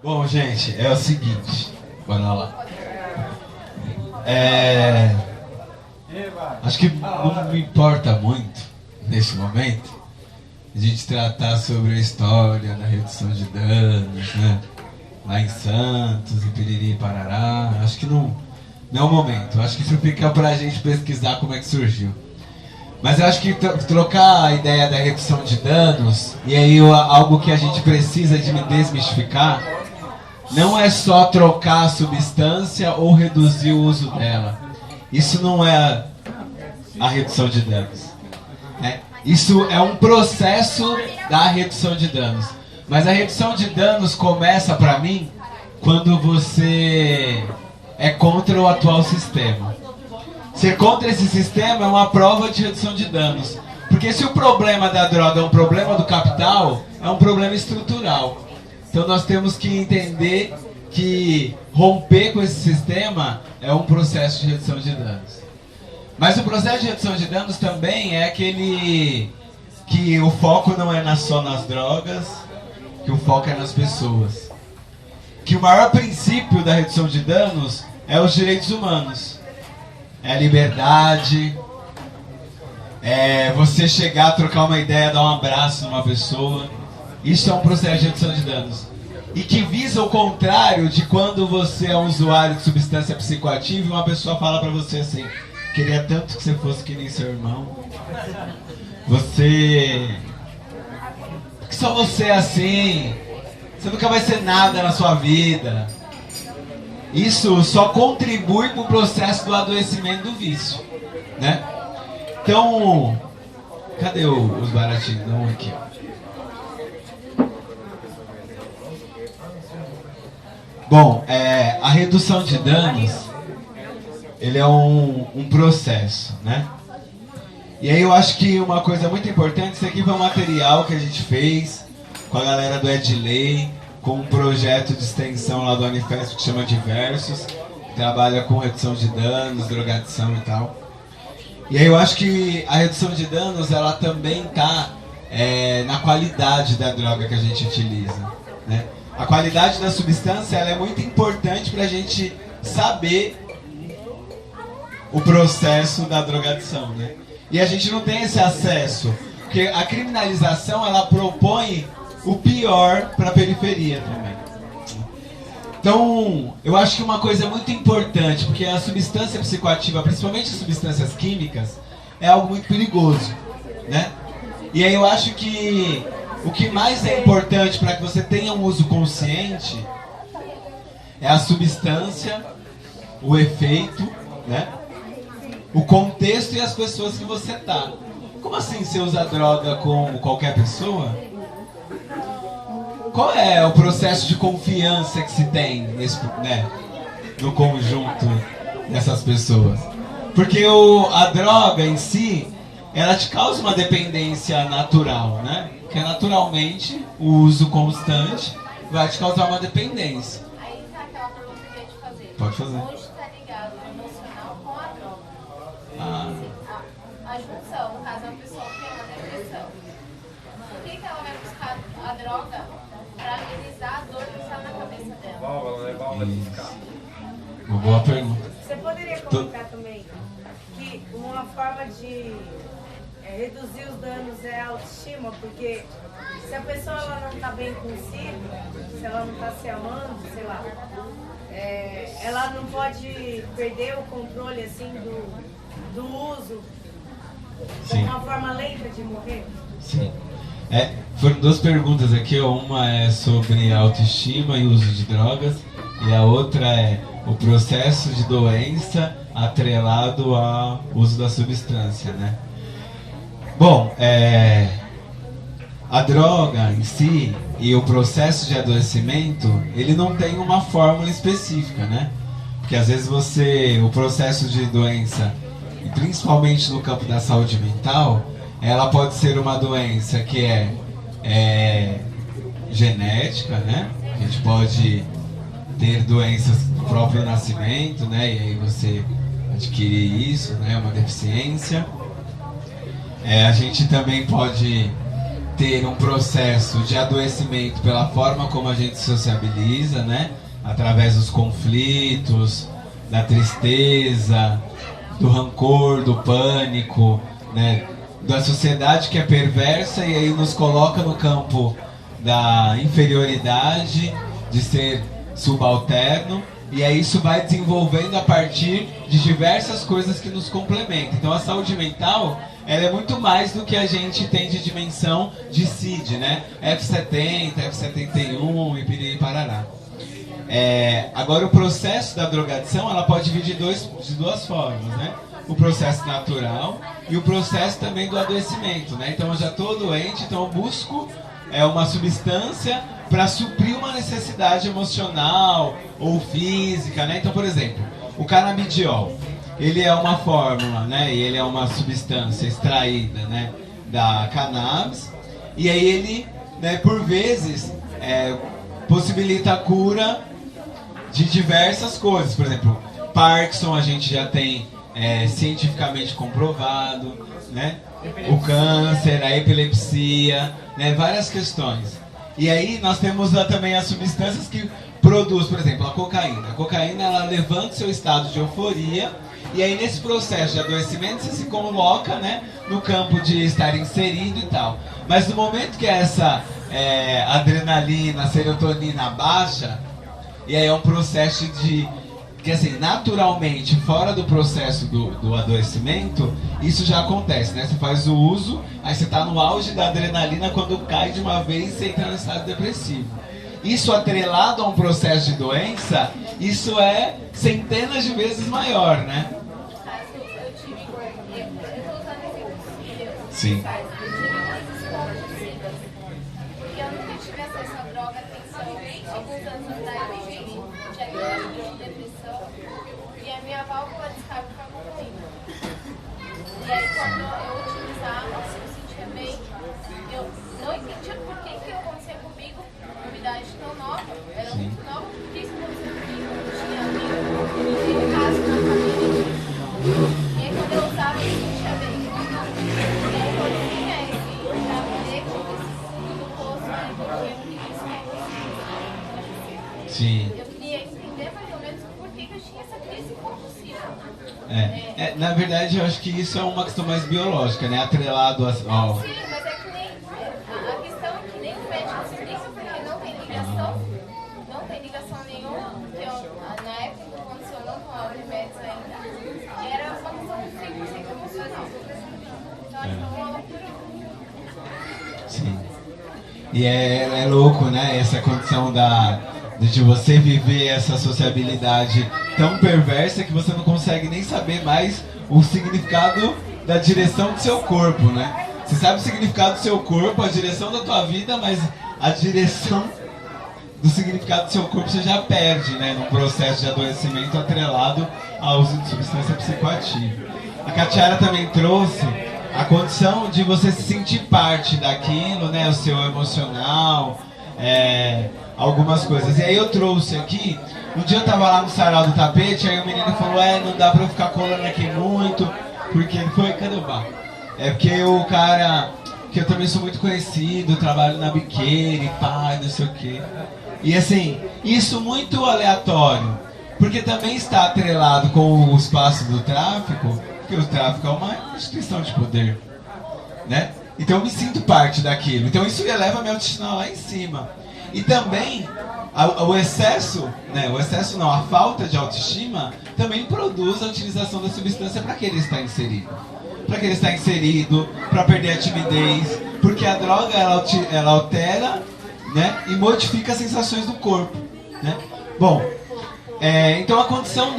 Bom, gente, é o seguinte, bora lá. Acho que não me importa muito, nesse momento, a gente tratar sobre a história da redução de danos, né? Lá em Santos, em Piriri e Parará. Acho que não é o momento. Acho que isso fica pra gente pesquisar como é que surgiu. Mas eu acho que trocar a ideia da redução de danos, e aí algo que a gente precisa de desmistificar, não é só trocar a substância ou reduzir o uso dela. Isso não é a redução de danos. Isso é um processo da redução de danos. Mas a redução de danos começa, pra mim, quando você é contra o atual sistema. Ser contra esse sistema é uma prova de redução de danos. Porque se o problema da droga é um problema do capital, é um problema estrutural. Então nós temos que entender que romper com esse sistema é um processo de redução de danos. Mas o processo de redução de danos também é aquele que o foco não é só nas drogas, que o foco é nas pessoas. Que o maior princípio da redução de danos é os direitos humanos. É a liberdade, é você chegar, trocar uma ideia, dar um abraço numa pessoa. Isso é um processo de redução de danos. E que visa o contrário de quando você é um usuário de substância psicoativa e uma pessoa fala pra você assim: queria tanto que você fosse que nem seu irmão. Você... que só você é assim. Você nunca vai ser nada na sua vida. Isso só contribui para o processo do adoecimento do vício, né? Então, cadê os baratinhos? Não, aqui, ó. Bom, a redução de danos, ele é um processo, né? E aí eu acho que uma coisa muito importante, isso aqui foi um material que a gente fez com a galera do Edley, com um projeto de extensão lá do Unifesp que chama Diversos, que trabalha com redução de danos, drogadição e tal. E aí eu acho que a redução de danos, ela também está na qualidade da droga que a gente utiliza, né? A qualidade da substância, ela é muito importante para a gente saber o processo da drogadição, né? E a gente não tem esse acesso, porque a criminalização, ela propõe o pior para a periferia também. Então, eu acho que uma coisa muito importante, porque a substância psicoativa, principalmente as substâncias químicas, é algo muito perigoso, né? E aí eu acho que o que mais é importante para que você tenha um uso consciente é a substância, o efeito, né? O contexto e as pessoas que você tá. Como assim você usa droga com qualquer pessoa? Qual é o processo de confiança que se tem no conjunto dessas pessoas? Porque a droga em si, ela te causa uma dependência natural, né? Porque naturalmente o uso constante vai te causar uma dependência. Aí tá aquela pergunta que eu ia te fazer. Pode fazer. Onde está ligado o emocional com a droga? A junção, no caso, é uma pessoa que tem uma depressão. Por que ela vai buscar a droga para amenizar a dor que está na cabeça dela? Uma boa pergunta. Você poderia comentar também que uma forma de reduzir os danos é a autoestima, porque se a pessoa ela não está bem consigo, se ela não está se amando, sei lá, ela não pode perder o controle assim do uso como uma forma lenta de morrer? Sim. Foram duas perguntas aqui, uma é sobre autoestima e uso de drogas, e a outra é o processo de doença atrelado ao uso da substância, né? Bom, a droga em si e o processo de adoecimento, ele não tem uma fórmula específica, né? Porque às vezes o processo de doença, e principalmente no campo da saúde mental, ela pode ser uma doença que é genética, né? A gente pode ter doenças do próprio nascimento, né? E aí você adquirir isso, né? Uma deficiência. A gente também pode ter um processo de adoecimento pela forma como a gente sociabiliza, né? Através dos conflitos, da tristeza, do rancor, do pânico, né? Da sociedade que é perversa e aí nos coloca no campo da inferioridade, de ser subalterno, e aí isso vai desenvolvendo a partir de diversas coisas que nos complementam. Então a saúde mental, ela é muito mais do que a gente tem de dimensão de CID, né? F70, F71 e piriri parará. Agora o processo da drogadição, ela pode vir de duas formas, né? O processo natural e o processo também do adoecimento, né? Então eu já estou doente, então eu busco uma substância para suprir uma necessidade emocional ou física, né? Então, por exemplo, o canabidiol, ele é uma fórmula, né? E ele é uma substância extraída, né, da cannabis, e aí ele, né, por vezes, possibilita a cura de diversas coisas. Por exemplo, Parkinson a gente já tem cientificamente comprovado, né? O câncer, a epilepsia, né? Várias questões. E aí nós temos também as substâncias que produz, por exemplo, a cocaína. A cocaína, ela levanta o seu estado de euforia, e aí nesse processo de adoecimento você se coloca, né, no campo de estar inserido e tal. Mas no momento que essa adrenalina, serotonina baixa, e aí é um processo que assim, naturalmente, fora do processo do adoecimento, isso já acontece, né? Você faz o uso, aí você está no auge da adrenalina, quando cai de uma vez, você entra no estado depressivo. Isso atrelado a um processo de doença, isso é centenas de vezes maior, né? Eu estou usando exemplo Sim. porque eu nunca tive acesso à droga, atenção, alguns anos atrás, gente, diagnóstico de depressão, e a minha válvula de escape foi a cocaína. E aí quando eu utilizava, eu sentia bem, eu não entendia por que eu comecei comigo, novidade tão nova, era muito nova, por que isso aconteceu comigo, eu tinha amigo, caso na família, e aí quando eu usava, eu sentia bem. E aí quando vinha esse gabinete, esse fundo do poço, eu queria isso. Sim. Eu queria entender mais ou menos por que eu tinha essa crise compulsiva. Na verdade, eu acho que isso é uma questão mais biológica, né? Atrelado ao... Sim, mas é que nem... A questão é que nem o médico explica, porque não tem ligação. Não tem ligação nenhuma, porque na época que aconteceu, eu não tomava remédios ainda. E era uma questão de 100% emocional. Então, acho que é uma loucura. Sim. E é louco, né? Essa condição de você viver essa sociabilidade tão perversa que você não consegue nem saber mais o significado da direção do seu corpo, né? Você sabe o significado do seu corpo, a direção da tua vida, mas a direção do significado do seu corpo você já perde, né? Num processo de adoecimento atrelado ao uso de substância psicoativa. A Catiara também trouxe a condição de você se sentir parte daquilo, né? O seu emocional, algumas coisas. E aí eu trouxe aqui, um dia eu tava lá no sarau do tapete, aí o menino falou, não dá pra eu ficar colando aqui muito, porque ele foi, cadê o bar? Porque o cara, que eu também sou muito conhecido, trabalho na biqueira, pai, não sei o quê. E assim, isso muito aleatório, porque também está atrelado com o espaço do tráfico, porque o tráfico é uma instituição de poder, né? Então eu me sinto parte daquilo, então isso eleva a minha autoestima lá em cima. E também o excesso, né? O excesso não, a falta de autoestima também produz a utilização da substância para que ele está inserido. Para que ele está inserido, para perder a timidez, porque a droga ela altera, né? E modifica as sensações do corpo, né? Bom, então a condição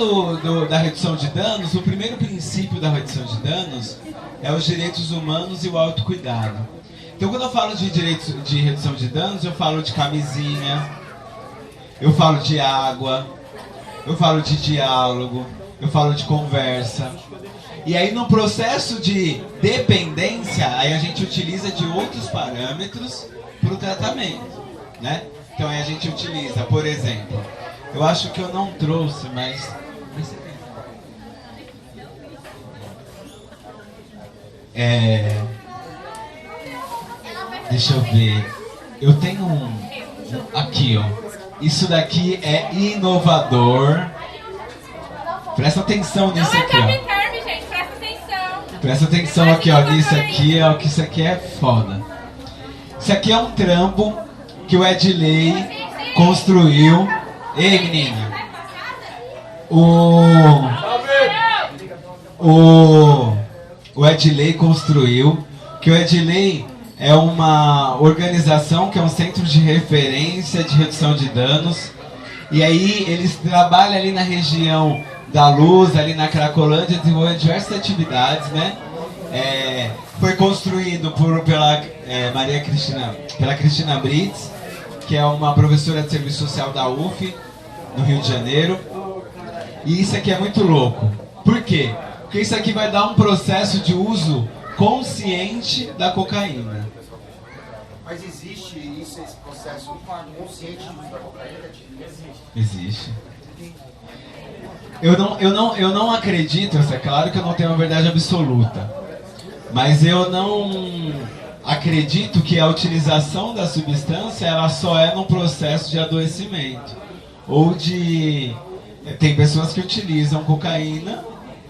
da redução de danos, o primeiro princípio da redução de danos é os direitos humanos e o autocuidado. Então quando eu falo de direitos de redução de danos, eu falo de camisinha, eu falo de água, eu falo de diálogo, eu falo de conversa. E aí no processo de dependência, aí a gente utiliza de outros parâmetros para o tratamento, né? Então aí a gente utiliza, por exemplo, eu acho que eu não trouxe, mas... Ela vai Deixa eu ver. Eu tenho aqui, ó. Isso daqui é inovador. Presta atenção nisso aqui, ó. Gente, presta atenção. Presta atenção aqui, ó. Nisso aqui, ó. Que isso aqui é foda. Isso aqui é um trampo que o Edley construiu. Ei, menina. O Edley construiu. Que o Edley é uma organização que é um centro de referência de redução de danos. E aí eles trabalham ali na região da Luz, ali na Cracolândia, desenvolvendo diversas atividades, né? Foi construído pela Cristina Brits, que é uma professora de serviço social da UF, no Rio de Janeiro. E isso aqui é muito louco. Por quê? Porque isso aqui vai dar um processo de uso consciente da cocaína. Mas existe esse processo consciente de uso da cocaína? Existe. Eu não acredito, é claro que eu não tenho uma verdade absoluta, mas eu não acredito que a utilização da substância ela só é num processo de adoecimento. Ou de... Tem pessoas que utilizam cocaína,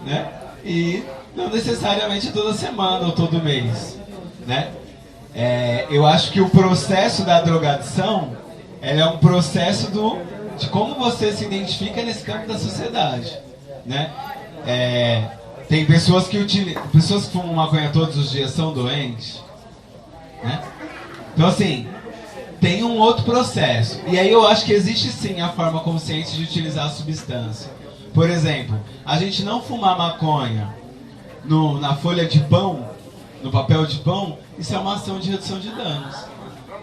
né? E não necessariamente toda semana ou todo mês, né? Eu acho que o processo da drogadição é um processo de como você se identifica nesse campo da sociedade, né? Tem pessoas que fumam maconha todos os dias são doentes, né? Então assim, tem um outro processo. E aí eu acho que existe sim a forma consciente de utilizar a substância. Por exemplo, a gente não fumar maconha na folha de pão, no papel de pão, isso é uma ação de redução de danos,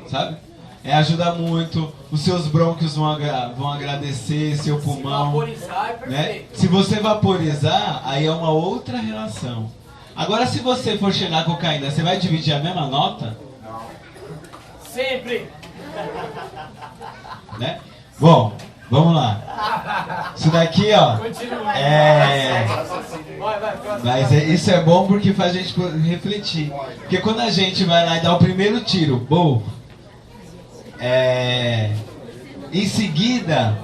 sabe? Ajuda muito, os seus brônquios vão agradecer, seu pulmão. Vaporizar é perfeito. Né? Se você vaporizar, aí é uma outra relação. Agora, se você for cheirar cocaína, você vai dividir a mesma nota? Sempre. Né? Bom, vamos lá. Isso daqui, ó, mas isso é bom porque faz a gente refletir. Porque quando a gente vai lá e dá o primeiro tiro, bom, em seguida,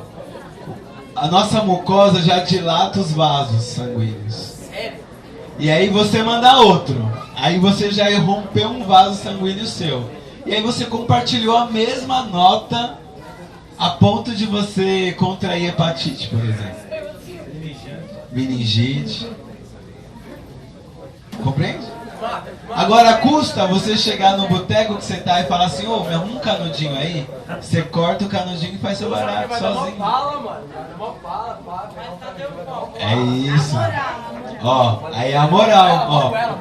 a nossa mucosa já dilata os vasos sanguíneos. E aí você manda outro. Aí você já rompeu um vaso sanguíneo seu. E aí você compartilhou a mesma nota a ponto de você contrair hepatite, por exemplo. Meningite. Compreende? Agora custa você chegar no boteco que você tá e falar assim, ô, me arruma um canudinho aí. Você corta o canudinho e faz seu barato sozinho. É isso. Ó, aí é a moral, ó. A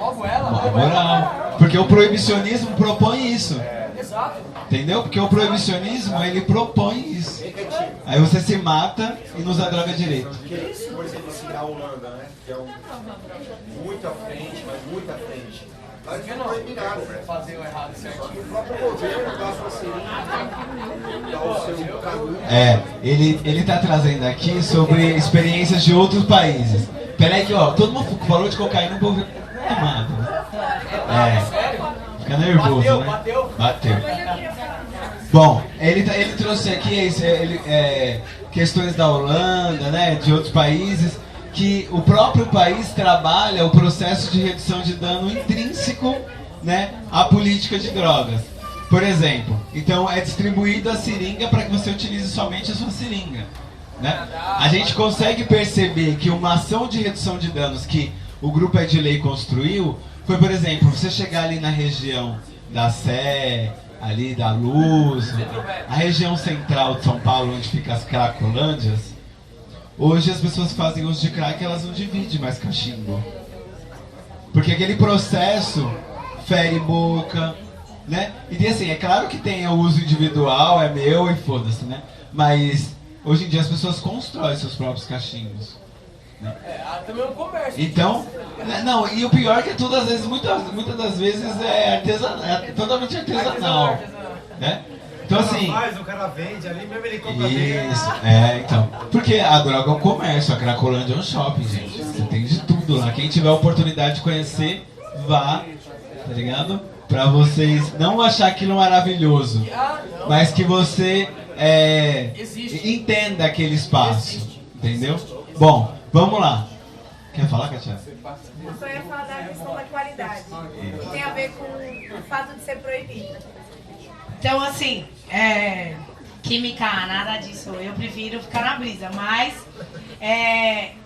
moral. Porque o proibicionismo propõe isso. Entendeu? Porque o proibicionismo, ele propõe isso. Aí você se mata e não usa droga direito. Por exemplo, assim, a Holanda, né? Que é muito à frente, mas muito à frente. Lá eles não proibiram fazer o errado certinho. O próprio governo dá a sua seringa, dá o seu canudo. Ele tá trazendo aqui sobre experiências de outros países. Peraí que, ó, todo mundo falou de cocaína, o povo é amado. Fica nervoso, né? Bateu. Bom, ele trouxe aqui questões da Holanda, né, de outros países, que o próprio país trabalha o processo de redução de dano intrínseco, né, à política de drogas. Por exemplo, então é distribuída a seringa para que você utilize somente a sua seringa, né? A gente consegue perceber que uma ação de redução de danos que o grupo Edley construiu foi, por exemplo, você chegar ali na região da Sé, ali da Luz, a região central de São Paulo, onde fica as Cracolândias. Hoje as pessoas fazem uso de crack, elas não dividem mais cachimbo. Porque aquele processo fere boca, né? E assim, é claro que tem o uso individual, é meu e foda-se, né? Mas hoje em dia as pessoas constroem seus próprios cachimbos. Né? Também é um comércio. Então, não, e o pior é que todas as vezes, muitas das vezes é totalmente artesanal. Né? Então assim. O cara vende ali, mesmo ele compra dele. Isso, então. Porque a droga é um comércio, a Cracolândia é um shopping, gente. Você tem de tudo lá. Quem tiver a oportunidade de conhecer, vá, tá ligado? Pra vocês não achar aquilo maravilhoso, mas que você entenda aquele espaço, entendeu? Bom, vamos lá. Quer falar, Katia? Eu só ia falar da questão da qualidade, que tem a ver com o fato de ser proibido. Então, assim, química, nada disso. Eu prefiro ficar na brisa. Mas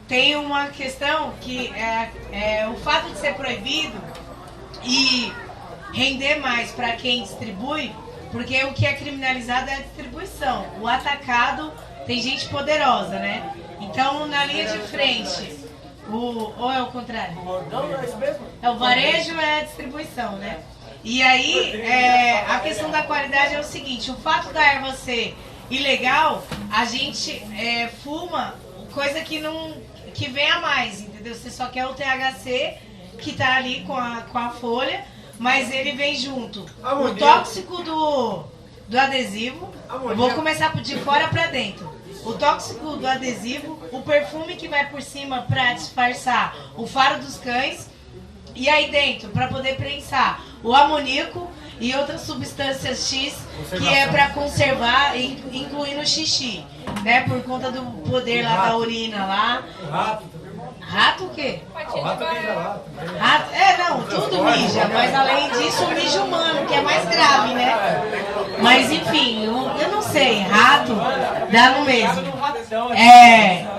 tem uma questão que é o fato de ser proibido e render mais para quem distribui, porque o que é criminalizado é a distribuição. O atacado tem gente poderosa, né? Então, na linha de frente, ou é o contrário? Não, é isso mesmo. O varejo é a distribuição, né? E aí, a questão da qualidade é o seguinte, o fato da erva ser ilegal, a gente fuma coisa que vem a mais, entendeu? Você só quer o THC que tá ali com a folha, mas ele vem junto. O tóxico do adesivo, eu vou começar de fora para dentro. O tóxico do adesivo, o perfume que vai por cima para disfarçar o faro dos cães, e aí dentro, para poder prensar, o amoníaco e outras substâncias X, que é para conservar, incluindo o xixi, né? Por conta do poder lá da urina lá. Rato o quê? Rato, não, tudo mija, mas além disso o mijo humano, que é mais grave, né? Mas enfim, eu não sei, rato dá no mesmo.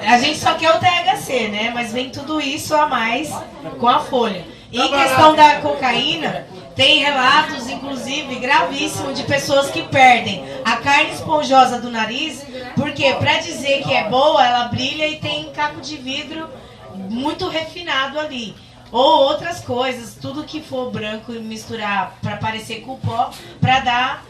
A gente só quer o THC, né? Mas vem tudo isso a mais com a folha. E em questão da cocaína, tem relatos, inclusive, gravíssimos de pessoas que perdem a carne esponjosa do nariz, porque para dizer que é boa, ela brilha e tem caco de vidro muito refinado ali. Ou outras coisas, tudo que for branco e misturar para parecer com pó, para dar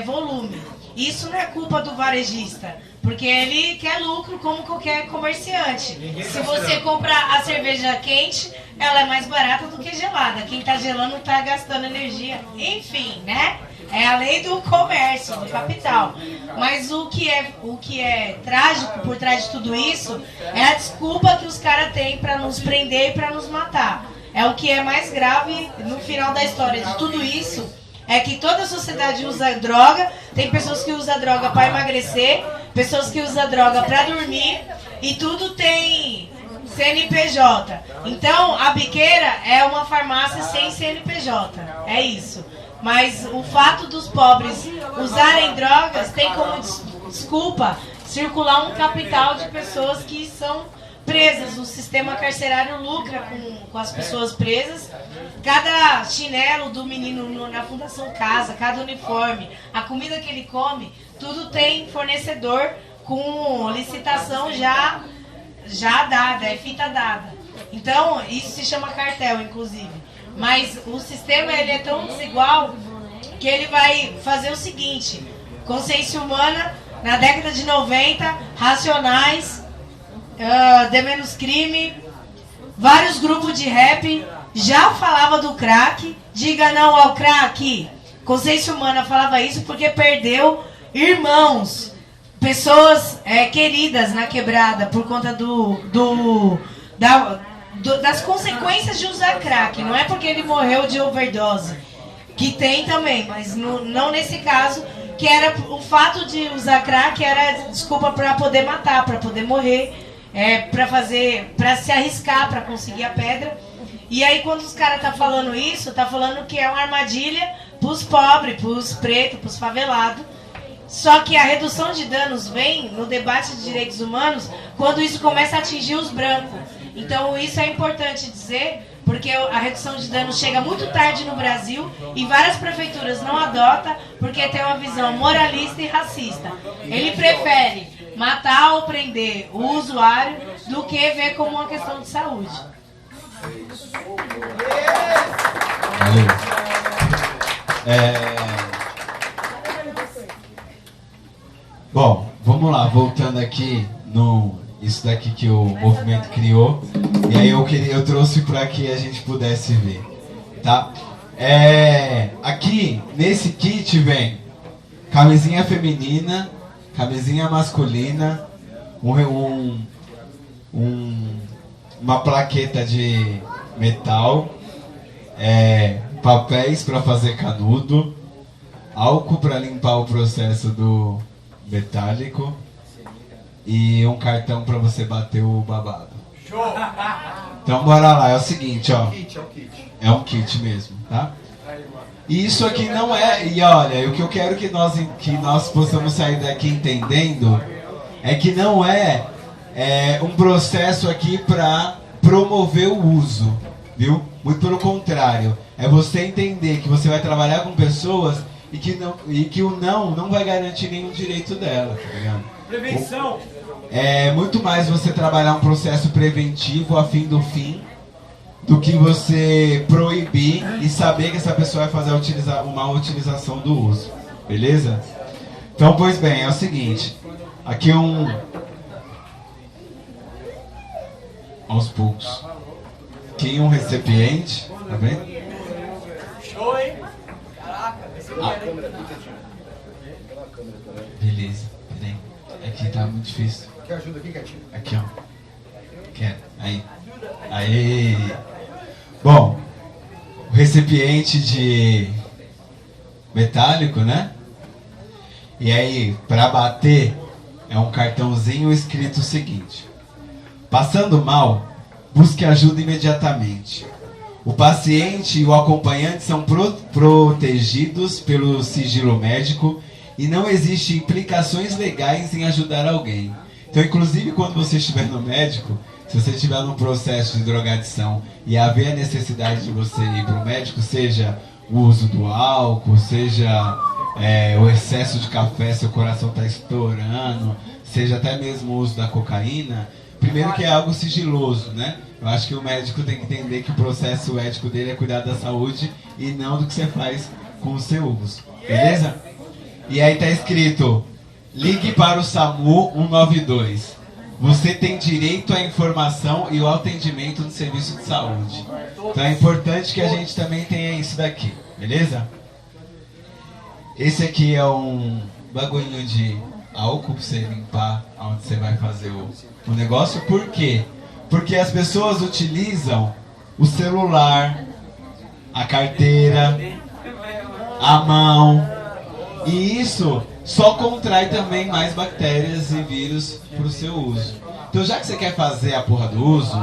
volume. Isso não é culpa do varejista, porque ele quer lucro como qualquer comerciante. Se você comprar a cerveja quente, ela é mais barata do que gelada. Quem está gelando está gastando energia. Enfim, né? É a lei do comércio, do capital. Mas o que é trágico por trás de tudo isso é a desculpa que os caras têm para nos prender e para nos matar. É o que é mais grave no final da história de tudo isso. É que toda a sociedade usa droga, tem pessoas que usam droga para emagrecer, pessoas que usam droga para dormir, e tudo tem CNPJ. Então, a biqueira é uma farmácia sem CNPJ, é isso. Mas o fato dos pobres usarem drogas tem como desculpa circular um capital de pessoas que são presas. O sistema carcerário lucra com as pessoas presas. Cada chinelo do menino na Fundação Casa, cada uniforme, a comida que ele come, tudo tem fornecedor com licitação já dada, é fita dada. Então, isso se chama cartel, inclusive. Mas o sistema ele é tão desigual que ele vai fazer o seguinte: consciência humana, na década de 90, Racionais, De Menos Crime, vários grupos de rap já falava do crack, diga não ao crack. Consciência humana falava isso porque perdeu irmãos, pessoas queridas na quebrada por conta das consequências de usar crack. Não é porque ele morreu de overdose, que tem também, mas não nesse caso, que era o fato de usar crack era desculpa para poder matar, para poder morrer, para se arriscar, para conseguir a pedra. E aí quando os caras tá falando isso, tá falando que é uma armadilha pros pobres, pros pretos, pros favelados. Só que a redução de danos vem no debate de direitos humanos quando isso começa a atingir os brancos. Então isso é importante dizer, porque a redução de danos chega muito tarde no Brasil e várias prefeituras não adotam porque tem uma visão moralista e racista. Ele prefere matar ou prender o usuário do que ver como uma questão de saúde. Valeu. Bom, vamos lá, voltando aqui no isso daqui que o movimento criou. E aí eu trouxe para que a gente pudesse ver, tá? Aqui nesse kit vem camisinha feminina, camisinha masculina, uma plaqueta de metal, papéis para fazer canudo, álcool para limpar o processo do metálico e um cartão para você bater o babado. Então bora lá, é o seguinte, ó. É um kit mesmo, tá? E isso aqui não é... E olha, o que eu quero que nós possamos sair daqui entendendo é que não é um processo aqui para promover o uso, viu? Muito pelo contrário. É você entender que você vai trabalhar com pessoas e que o não vai garantir nenhum direito dela, tá ligado? Prevenção. É muito mais você trabalhar um processo preventivo a fim do fim do que você proibir e saber que essa pessoa vai fazer uma utilização do uso, beleza? Então, pois bem, é o seguinte, aqui aos poucos, aqui um recipiente, tá vendo? Show, hein? Caraca, Beleza, peraí, aqui tá muito difícil. Quer ajuda aqui, quietinho? Aqui, ó. Quero. Aí. Aí. Bom, o recipiente de metálico, né? E aí, para bater, é um cartãozinho escrito o seguinte: passando mal, busque ajuda imediatamente. O paciente e o acompanhante são protegidos pelo sigilo médico e não existem implicações legais em ajudar alguém. Então, inclusive, quando você estiver no médico, se você estiver num processo de drogadição e haver a necessidade de você ir para o médico, seja o uso do álcool, seja o excesso de café, seu coração está estourando, seja até mesmo o uso da cocaína, primeiro que é algo sigiloso, né? Eu acho que o médico tem que entender que o processo ético dele é cuidar da saúde e não do que você faz com o seu uso, beleza? E aí está escrito: ligue para o SAMU 192. Você tem direito à informação e ao atendimento do serviço de saúde. Então é importante que a gente também tenha isso daqui, beleza? Esse aqui é um bagulhinho de álcool para você limpar onde você vai fazer o negócio. Por quê? Porque as pessoas utilizam o celular, a carteira, a mão, e isso só contrai também mais bactérias e vírus para o seu uso. Então, já que você quer fazer a porra do uso,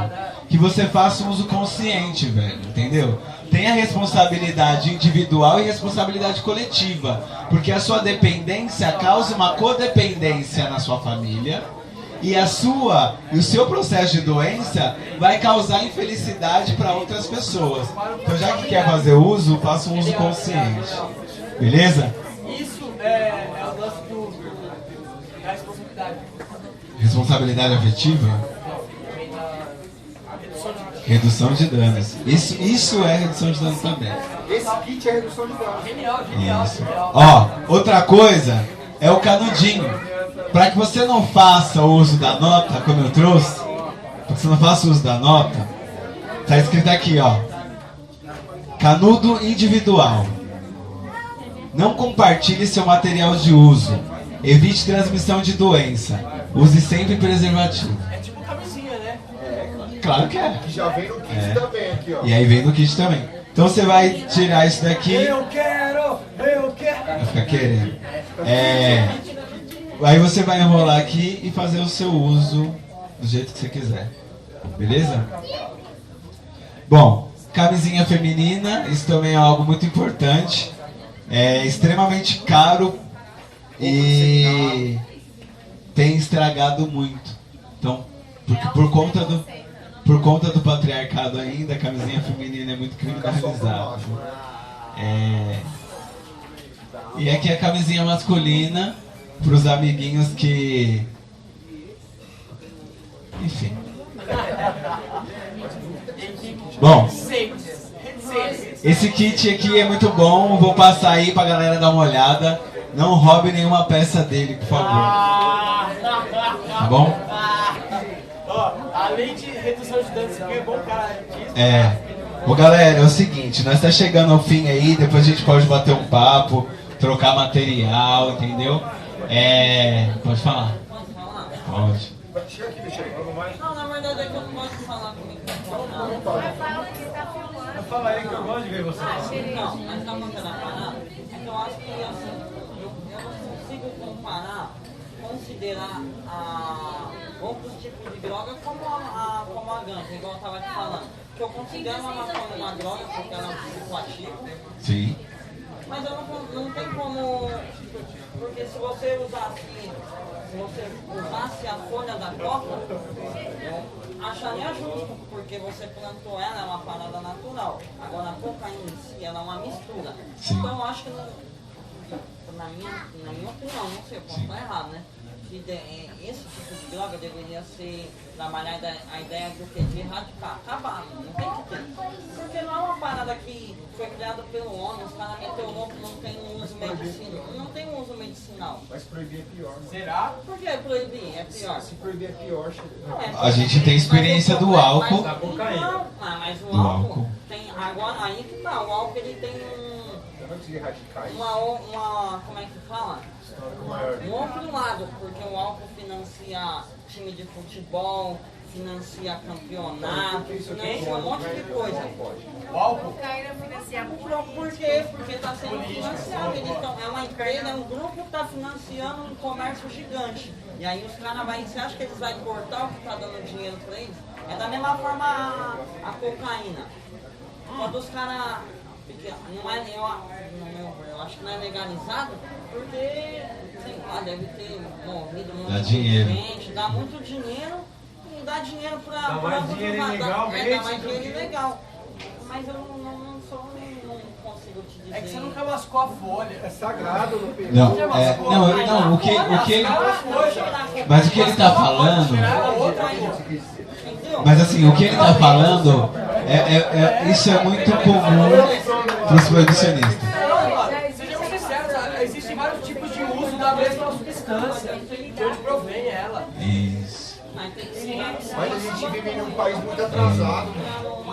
que você faça um uso consciente, velho, entendeu? Tenha responsabilidade individual e responsabilidade coletiva, porque a sua dependência causa uma codependência na sua família e o seu processo de doença vai causar infelicidade para outras pessoas. Então, já que quer fazer uso, faça um uso consciente, beleza? Isso é o lance da responsabilidade. Responsabilidade afetiva? Redução de danos. Isso é redução de danos também. Esse kit é redução de danos. Genial. Ó, outra coisa é o canudinho. Para que você não faça o uso da nota, como eu trouxe, para que você não faça o uso da nota, tá escrito aqui, ó: canudo individual. Não compartilhe seu material de uso. Evite transmissão de doença. Use sempre preservativo. É tipo camisinha, né? Claro que é. Que já vem no kit também aqui, ó. E aí vem no kit também. Então você vai tirar isso daqui. Eu quero! Vai ficar querendo. Aí você vai enrolar aqui e fazer o seu uso do jeito que você quiser. Beleza? Bom, camisinha feminina, isso também é algo muito importante. É extremamente caro e tem estragado muito. Então, porque por conta do patriarcado ainda, a camisinha feminina é muito criminalizada. E aqui é a camisinha masculina para os amiguinhos que... Enfim. Bom, esse kit aqui é muito bom, vou passar aí pra galera dar uma olhada. Não roube nenhuma peça dele, por favor. Tá bom? Além de redução de danos, isso aqui é bom, cara. Ô galera, é o seguinte, nós tá chegando ao fim aí, depois a gente pode bater um papo, trocar material, entendeu? Pode falar? Pode. Não, na verdade é que eu não posso falar comigo. Mas fala que tá filmando. Fala aí que eu gosto de ver você. Não, mas não vamos parar. É que eu acho que assim, eu não consigo considerar outros tipos de droga como a ganja, igual eu estava te falando. Que eu considero uma maconha uma droga porque ela é um psicoativo. Sim. Mas eu não tem como. Porque se você usasse a folha da coca, eu acharia justo, porque você plantou ela, é uma parada natural. Agora a cocaína em si, ela é uma mistura. Sim. Então eu acho que, na minha opinião, não sei, eu posso estar errado, né? Que esse tipo de droga deveria ser trabalhar a ideia do que? De erradicar, acabar, não tem que ter. Porque não é uma parada que foi criada pelo homem, os caras meteram louco, não tem um uso medicinal. Não tem um uso medicinal. Mas proibir é pior. Né? Será? Por que proibir? É pior. Se proibir é pior, A gente tem experiência do álcool. Da cocaína. Não, mas o álcool tem. Agora aí que tá, o álcool ele tem como é que fala? Um outro lado, porque o álcool financia time de futebol, financia campeonato, financia um monte de coisa. O álcool? Cocaína financia Por quê? Porque está sendo financiado. É uma empresa, é um grupo que está financiando um comércio gigante. E aí os caras vão. Você acha que eles vão cortar o que está dando dinheiro para eles? É da mesma forma a cocaína. Quando os caras. Não é, eu acho que não é legalizado, porque, sei lá, deve ter morrido muita gente, dá muito dinheiro e dá dinheiro para dá mais dinheiro ilegal mesmo. Dá mais dinheiro ilegal. Mas eu não consigo te dizer. É que você nunca mascou a folha. É sagrado no período. Não, o que ele. Mas o que ele tá falando. Mas assim, o que ele tá falando, isso é muito comum para os proibicionistas. Sejamos sinceros, existem vários tipos de uso da mesma substância, de onde provém ela. Isso. Mas a gente vive em um país muito atrasado.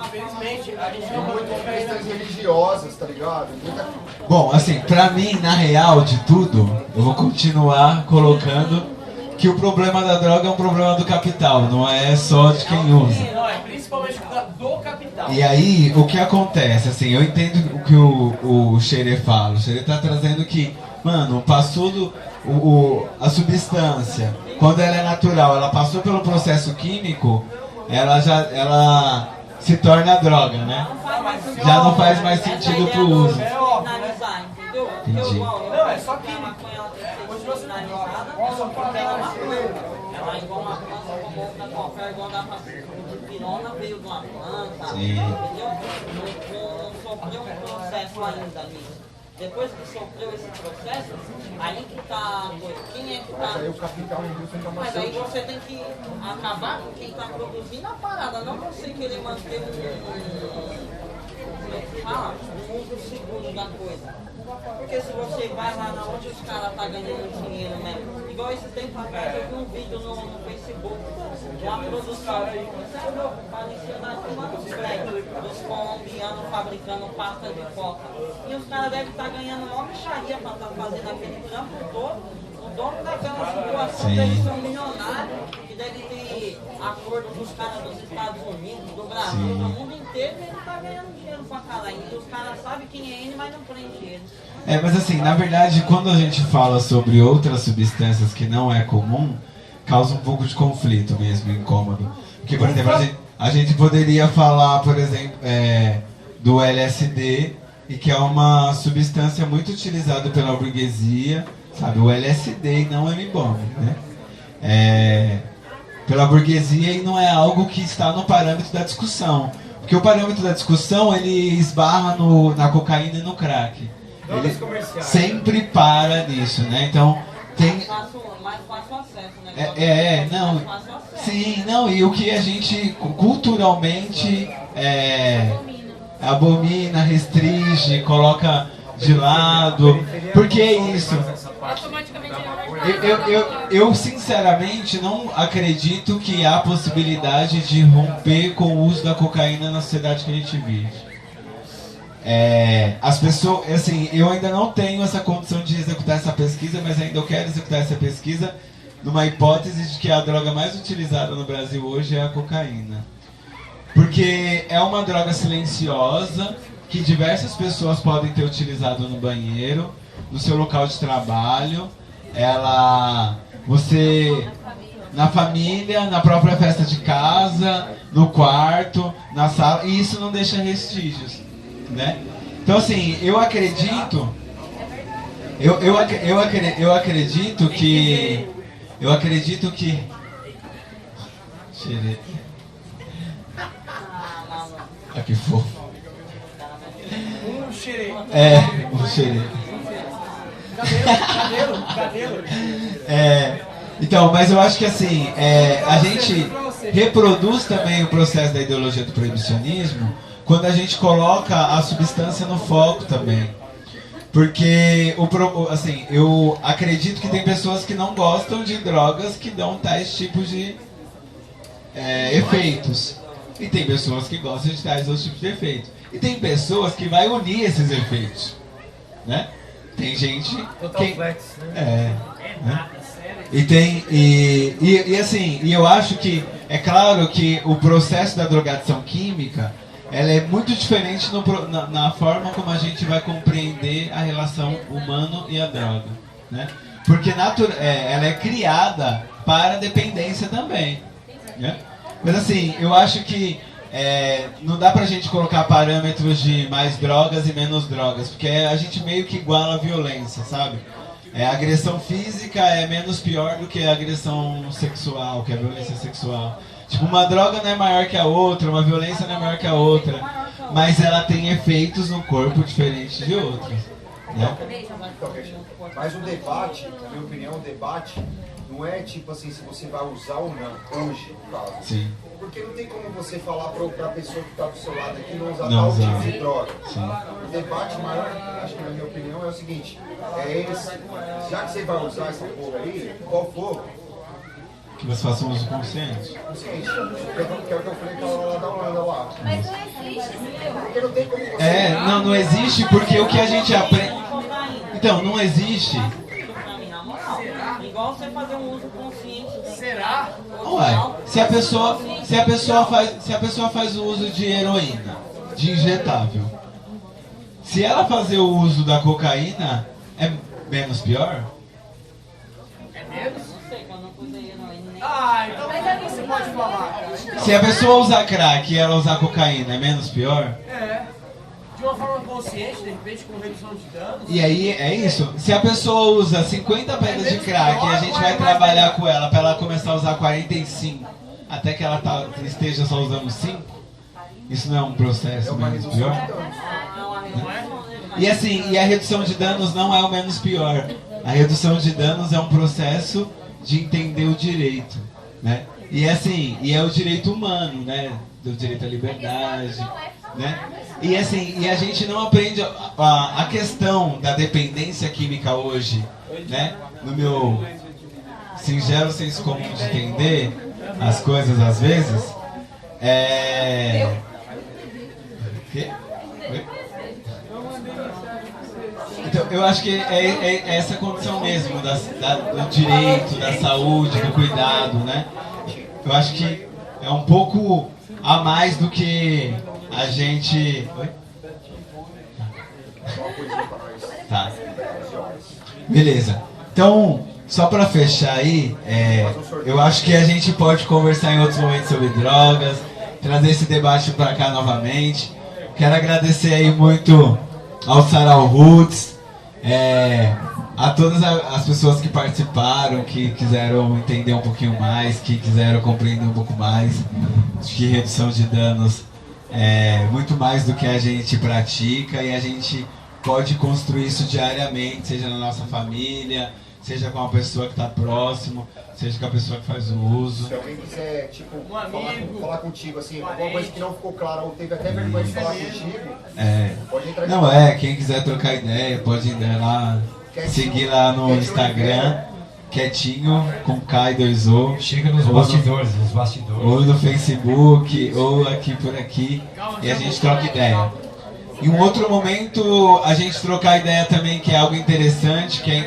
Infelizmente, a gente Tem não muitas questões religiosas, tá ligado? Bom, assim, pra mim, na real de tudo, eu vou continuar colocando que o problema da droga é um problema do capital, não é só de quem usa. Não, é principalmente do capital. E aí, o que acontece, assim, eu entendo o que o Xerê fala. O Xerê tá trazendo que, mano, passou a substância, quando ela é natural, ela passou pelo processo químico, ela se torna droga, né? Já não faz mais sentido pro uso. Entendi. Não, é só química. Continua sendo sinalizada, só porque ela é uma planta. Ela é igual uma planta como outra qualquer, igual da pirona veio de uma planta, Sim. entendeu? Não sofreu um processo ainda ali. Depois que sofreu esse processo, aí que tá. Quem é que tá. Aí o capital, a indústria tá Mas aí você tem que acabar com quem tá produzindo a parada, não você querer manter um uso seguro da coisa. Porque se você vai lá na onde os caras tá ganhando dinheiro mesmo, igual esse tempo atrás eu vi um vídeo no Facebook de uma produção, você é louco, parecia na turma dos prédios, dos colombianos fabricando pasta de coca. E os caras devem estar ganhando uma micharia para estar fazendo aquele trampo todo. O dono daquela situação deve ser um milionário, que deve ter acordo com os caras dos Estados Unidos, do Brasil, do mundo inteiro, e ele tá ganhando dinheiro pra caralho. E os caras sabem quem é ele, mas não prende ele. Mas assim, na verdade, quando a gente fala sobre outras substâncias que não é comum, causa um pouco de conflito mesmo, incômodo. Porque, por exemplo, a gente poderia falar, por exemplo, do LSD, e que é uma substância muito utilizada pela burguesia, sabe? O LSD e não o M-Bomb, né? Pela burguesia e não é algo que está no parâmetro da discussão. Porque o parâmetro da discussão, ele esbarra na cocaína e no crack. Ele sempre para nisso, né? Então, tem... Mais fácil acesso, né? Não. Sim, não, e o que a gente culturalmente abomina, restringe, coloca de lado. Por que isso? Eu sinceramente não acredito que há possibilidade de romper com o uso da cocaína na sociedade que a gente vive. As pessoas, assim, eu ainda não tenho essa condição de executar essa pesquisa, mas ainda eu quero executar essa pesquisa numa hipótese de que a droga mais utilizada no Brasil hoje é a cocaína. Porque é uma droga silenciosa que diversas pessoas podem ter utilizado no banheiro, no seu local de trabalho, você na família, na própria festa de casa, no quarto, na sala, e isso não deixa vestígios, né? Então assim, eu acredito que Xerê. Ah, que fofo. Um xerê. Um xerê. Cabelo. Então, mas eu acho que assim, a gente reproduz também o processo da ideologia do proibicionismo quando a gente coloca a substância no foco também. Porque, assim, eu acredito que tem pessoas que não gostam de drogas que dão tais tipos de efeitos. E tem pessoas que gostam de tais outros tipos de efeitos. E tem pessoas que vai unir esses efeitos, né? Tem gente que... Flex, né? né? E assim, eu acho que é claro que o processo da drogadição química, ela é muito diferente na forma como a gente vai compreender a relação humano e a droga, né? Porque ela é criada para dependência também, né? Mas assim, eu acho que não dá pra gente colocar parâmetros de mais drogas e menos drogas, porque a gente meio que iguala a violência, sabe? A agressão física é menos pior do que a agressão sexual, que é a violência sexual. Tipo, uma droga não é maior que a outra, uma violência não é maior que a outra, mas ela tem efeitos no corpo diferentes de outros, né? Mas o debate, na minha opinião, o debate não é tipo assim, se você vai usar ou não, hoje, no caso. Sim. Porque não tem como você falar pra pessoa que está do seu lado aqui não usar Não tal usar. tipo de droga. Sim. O debate maior, acho que na minha opinião, é o seguinte, já que você vai usar essa porra aí, qual for, Que você faça um uso consciente. consciente, que é o que eu falei pra ela lá da Holanda lá. Mas não existe, entendeu? Porque não tem como você... Não existe porque o que a gente aprende... Então, não existe... Na moral, igual você fazer um uso consciente. Será? Ué, se a pessoa faz o uso de heroína, de injetável, se ela fazer o uso da cocaína, é menos pior? É menos? Não sei, quando eu não usei heroína nem. Então o que você pode falar? Se a pessoa usar crack e ela usar cocaína, é menos pior? De uma forma consciente, de repente, com redução de danos. E aí, é isso. Se a pessoa usa 50 pedras de crack e a gente vai trabalhar com ela para ela começar a usar 45, até que ela esteja só usando 5, isso não é um processo menos pior? E assim, e a redução de danos não é o menos pior. A redução de danos é um processo de entender o direito, né? E assim, e é o direito humano, né? Do direito à liberdade, né? E assim, e a gente não aprende a questão da dependência química hoje, né? No meu singelo senso comum de entender as coisas às vezes, Quê? Oi? Então, eu acho que é essa condição mesmo do direito, da saúde, do cuidado, né? Eu acho que é um pouco a mais do que a gente... Oi? Tá. Beleza. Então, só pra fechar aí, eu acho que a gente pode conversar em outros momentos sobre drogas, trazer esse debate pra cá novamente. Quero agradecer aí muito ao Sarau Roots, a todas as pessoas que participaram, que quiseram entender um pouquinho mais, que quiseram compreender um pouco mais de redução de danos, muito mais do que a gente pratica, e a gente pode construir isso diariamente, seja na nossa família, seja com a pessoa que está próximo, seja com a pessoa que faz o uso. Se alguém quiser, tipo, falar contigo, assim, alguma coisa que não ficou clara ou teve até vergonha de falar contigo, pode entrar em quem quiser trocar ideia, pode ir lá, seguir lá no Instagram, Quietinho, com K e 2O. Chega nos bastidores, Ou no Facebook, ou aqui por aqui, e a gente troca ideia. Em um outro momento, a gente trocar ideia também, que é algo interessante, que é a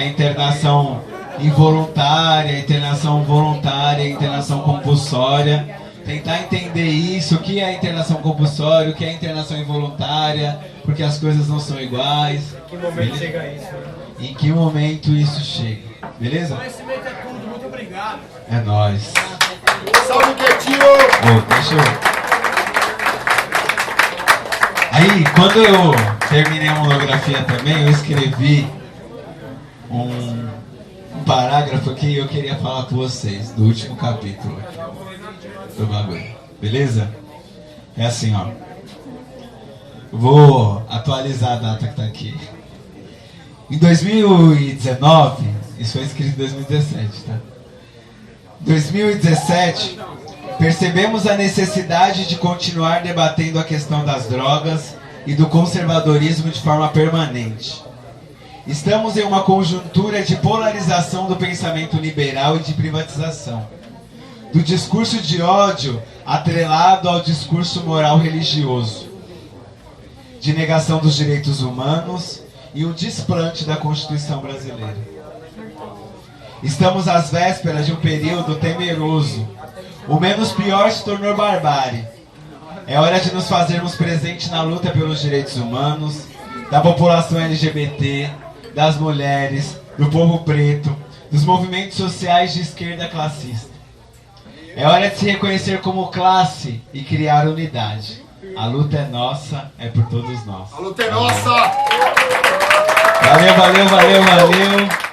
internação involuntária, internação voluntária, internação compulsória, tentar entender isso, o que é internação compulsória, o que é internação involuntária, porque as coisas não são iguais. Em que momento chega isso? Né? Em que momento isso chega, beleza? Conhecimento é tudo, muito obrigado. É nóis. Salve, Quietinho! Deixa eu... Aí, quando eu terminei a monografia também, eu escrevi um parágrafo que eu queria falar com vocês, do último capítulo aqui, do bagulho. Beleza? É assim, ó. Vou atualizar a data que tá aqui. Em 2019, isso foi escrito em 2017, tá? 2017, percebemos a necessidade de continuar debatendo a questão das drogas e do conservadorismo de forma permanente. Estamos em uma conjuntura de polarização do pensamento liberal e de privatização, do discurso de ódio atrelado ao discurso moral religioso, de negação dos direitos humanos e um desplante da Constituição brasileira. Estamos às vésperas de um período temeroso. O menos pior se tornou barbárie. É hora de nos fazermos presentes na luta pelos direitos humanos, da população LGBT, das mulheres, do povo preto, dos movimentos sociais de esquerda classista. É hora de se reconhecer como classe e criar unidade. A luta é nossa, é por todos nós. A luta é nossa! Valeu, valeu, valeu, valeu.